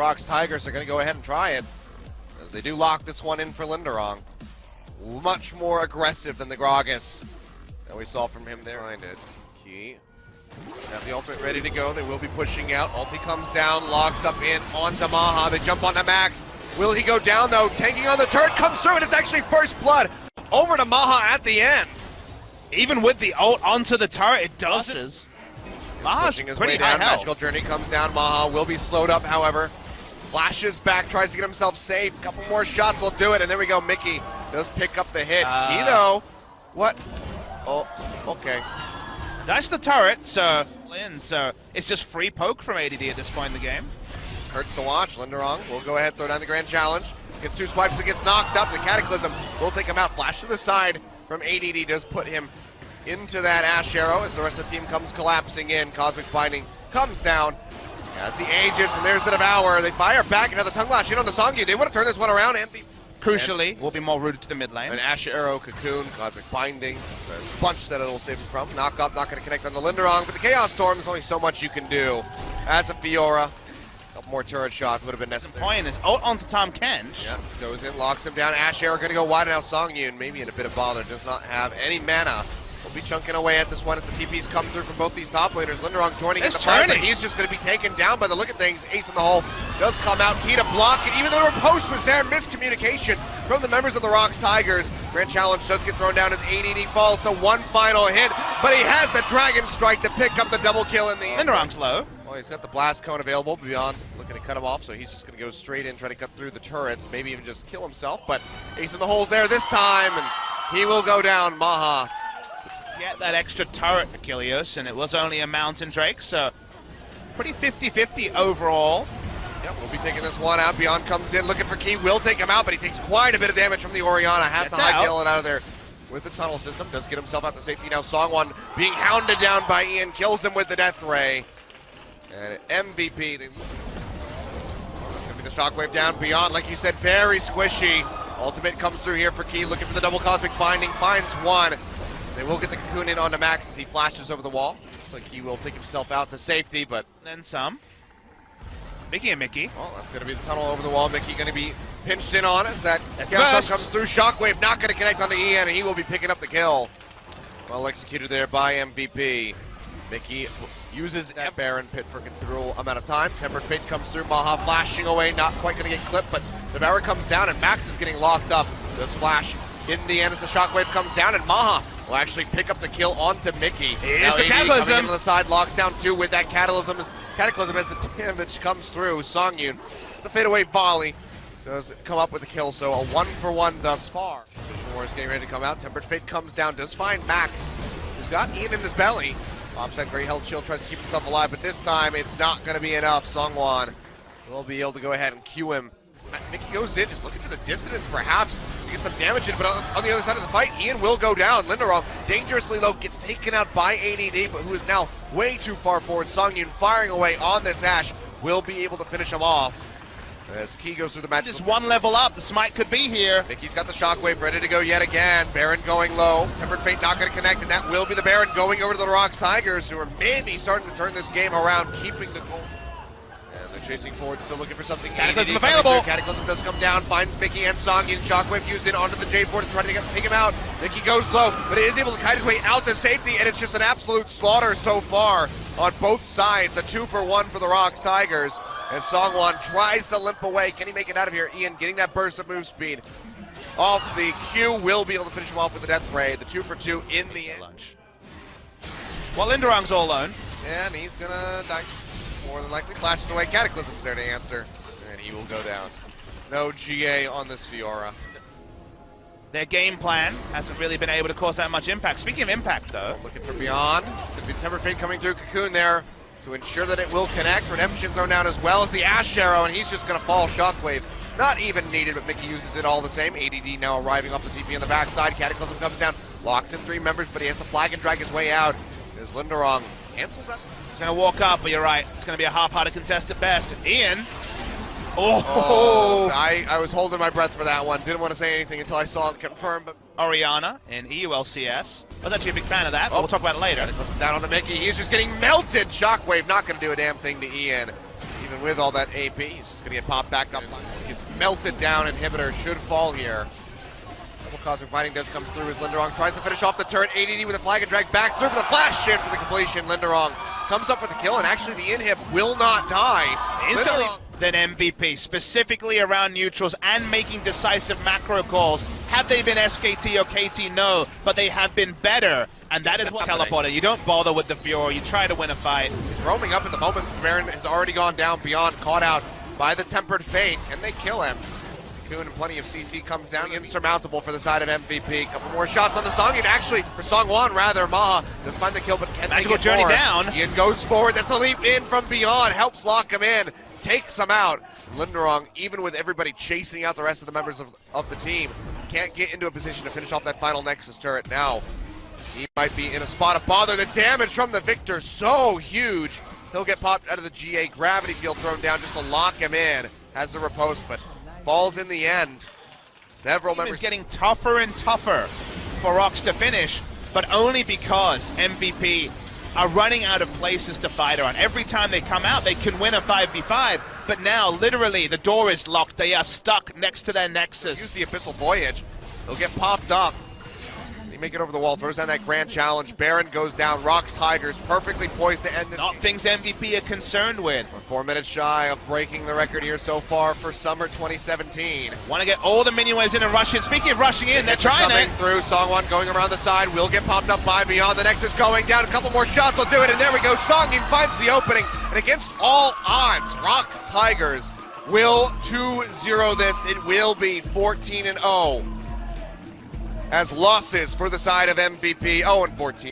ROX Tigers are going to go ahead and try it, as they do lock this one in for Linderong. Much more aggressive than the Gragas that we saw from him there. Behind it. Key have the ultimate ready to go. They will be pushing out. Ulti comes down, logs up in onto Maha. They jump onto Max. Will he go down though? Tanking on the turret comes through, and it's actually first blood over to Maha at the end. Even with the ult onto the turret, it doesn't. Maha's pushing his pretty way down. high health. Magical Journey comes down. Maha will be slowed up, however. Flashes back, tries to get himself safe. Couple more shots will do it, and there we go. Mickey does pick up the hit. Key though, what? Oh, okay. That's the turret, so it's just free poke from ADD at this point in the game. Hurts to watch. Linderong will go ahead, throw down the grand challenge. Gets 2 swipes, but gets knocked up. The Cataclysm will take him out. Flash to the side from ADD does put him into that Ash Arrow as the rest of the team comes collapsing in. Cosmic Binding comes down as the Aegis, and there's the Devour. They fire back, another Tongue Lash in on the Songyu. They want to turn this one around. Crucially, will be more rooted to the mid lane. An Ash Arrow, Cocoon, Cosmic Binding. It's a bunch that it'll save him from. Knock up, not going to connect on the Linderong, but the Chaos Storm, there's only so much you can do. As a Fiora, a couple more turret shots would have been necessary. The point is ult onto Tom Kench. Yep, goes in, locks him down. Ash Arrow going to go wide now. Songyun, maybe in a bit of bother, does not have any mana. We'll be chunking away at this one as the TPs come through from both these top laners. Linderong joining in the fight, but he's just going to be taken down by the look of things. Ace in the hole does come out. Key to block it, even though the post was there. Miscommunication from the members of the ROX Tigers. Grand Challenge does get thrown down as ADD falls to one final hit, but he has the Dragon Strike to pick up the double kill in the end. Linderong's low. Well, he's got the Blast Cone available beyond looking to cut him off, so he's just going to go straight in, try to cut through the turrets, maybe even just kill himself, but Ace in the hole's there this time, and he will go down. Maha get that extra turret, Achilles, and it was only a Mountain Drake, so pretty 50-50 overall. Yep, we'll be taking this one out. Beyond comes in, looking for Key, will take him out, but he takes quite a bit of damage from the Orianna. Has to hightail it out of there with the tunnel system. Does get himself out to safety now. Songwon being hounded down by Ian, kills him with the Death Ray. And MVP, that's gonna be the Shockwave down. Beyond, like you said, very squishy. Ultimate comes through here for Key, looking for the double Cosmic Binding, finds one. They will get the Cocoon in onto Max as he flashes over the wall. Looks like he will take himself out to safety, but then some. Mickey and Mickey. Well, that's going to be the tunnel over the wall. Mickey going to be pinched in on as that Chaos Storm comes through. Shockwave not going to connect onto Ian, and he will be picking up the kill. Well executed there by MVP. Mickey uses that Baron Pit for a considerable amount of time. Tempered Fate comes through. Maha flashing away, not quite going to get clipped, but the Devour comes down, and Max is getting locked up. Does flash in the end as the Shockwave comes down, and Maha will actually pick up the kill onto Mickey. Here's the Cataclysm. Coming into the side, locks down 2 with that Cataclysm as the damage comes through. Songyun, the fadeaway volley, does come up with a kill, so a 1-for-1 thus far. Vision War is getting ready to come out. Tempered Fate comes down, does find Max, who's got Ian in his belly. Bobside Great Health Shield tries to keep himself alive, but this time it's not going to be enough. Songwon will be able to go ahead and Q him. Mickey goes in, just looking for the dissonance, perhaps, to get some damage in, but on the other side of the fight, Ian will go down. Linderong, dangerously low, gets taken out by ADD, but who is now way too far forward. Songyun firing away on this Ash, will be able to finish him off. As Key goes through the match. Just one level up, the smite could be here. Mickey's got the Shockwave ready to go yet again. Baron going low, Tempered Fate not going to connect, and that will be the Baron going over to the ROX Tigers, who are maybe starting to turn this game around, keeping the goal. Chasing forward, still looking for something. Cataclysm available. Cataclysm does come down, finds Mickey and Songyun. Shockwave used in onto the J4 to try to take him out. Mickey goes low, but he is able to kite his way out to safety, and it's just an absolute slaughter so far on both sides. A 2-for-1 for the ROX Tigers. As Songwon tries to limp away. Can he make it out of here? Ian getting that burst of move speed off the Q, will be able to finish him off with the Death Ray. The 2-for-2 in the end. Well, Linderong's all alone. And he's gonna die. More than likely flashes away. Cataclysm's there to answer, and he will go down. No GA on this Fiora. Their game plan hasn't really been able to cause that much impact. Speaking of impact, though. Looking for Beyond. It's going to be the Tempered Fate coming through. Cocoon there to ensure that it will connect. Redemption thrown down as well as the Ash Arrow, and he's just going to fall. Shockwave not even needed, but Mickey uses it all the same. ADD now arriving off the TP on the backside. Cataclysm comes down, locks in 3 members, but he has to flag and drag his way out. As Linderong cancels that. Gonna walk up, but you're right. It's gonna be a half-hearted contest at best. Ian. I was holding my breath for that one. Didn't want to say anything until I saw it confirmed. But Orianna in EULCS. I was actually a big fan of that, but we'll talk about it later. Down onto Mickey. He's just getting melted. Shockwave not going to do a damn thing to Ian. Even with all that AP, he's going to get popped back up. Gets melted down. Inhibitor should fall here. Double Cosmic Mining does come through as Linderong tries to finish off the turret. ADD with a flag and drag back through for the flash in for the completion. Linderong comes up with the kill, and actually the inhib will not die. Instantly than MVP, specifically around neutrals and making decisive macro calls. Had they been SKT or KT, no, but they have been better, and that is what teleported. You don't bother with the Fury, you try to win a fight. He's roaming up at the moment. Baron has already gone down beyond, caught out by the Tempered Fate, and they kill him. Coon and plenty of CC comes down, insurmountable for the side of MVP. Couple more shots on the Songyun, actually, for Songwon rather. Maha does find the kill, but can Magical they get journey more? down. Ian goes forward, that's a leap in from beyond, helps lock him in, takes him out. Linderong, even with everybody chasing out the rest of the members of the team, can't get into a position to finish off that final Nexus turret now. He might be in a spot of bother. The damage from the Victor so huge. He'll get popped out of the GA. Gravity field thrown down just to lock him in. Has the riposte, but falls in the end. Several members. It's getting tougher and tougher for ROX to finish, but only because MVP are running out of places to fight around. Every time they come out, they can win a 5v5, but now, literally, the door is locked. They are stuck next to their Nexus. Use the Abyssal Voyage. They'll get popped up. They make it over the wall, throws down that grand challenge. Baron goes down. ROX Tigers perfectly poised to end this. Not things MVP are concerned with. We're 4 minutes shy of breaking the record here so far for summer 2017. Want to get all the minion waves in and rush in. Speaking of rushing in, they're trying coming it. through. Songwon going around the side. Will get popped up by Beyond. The Nexus going down. A couple more shots will do it. And there we go. Songyun finds the opening. And against all odds, ROX Tigers will 2-0 this. It will be 14-0. As losses for the side of MVP, 0-14.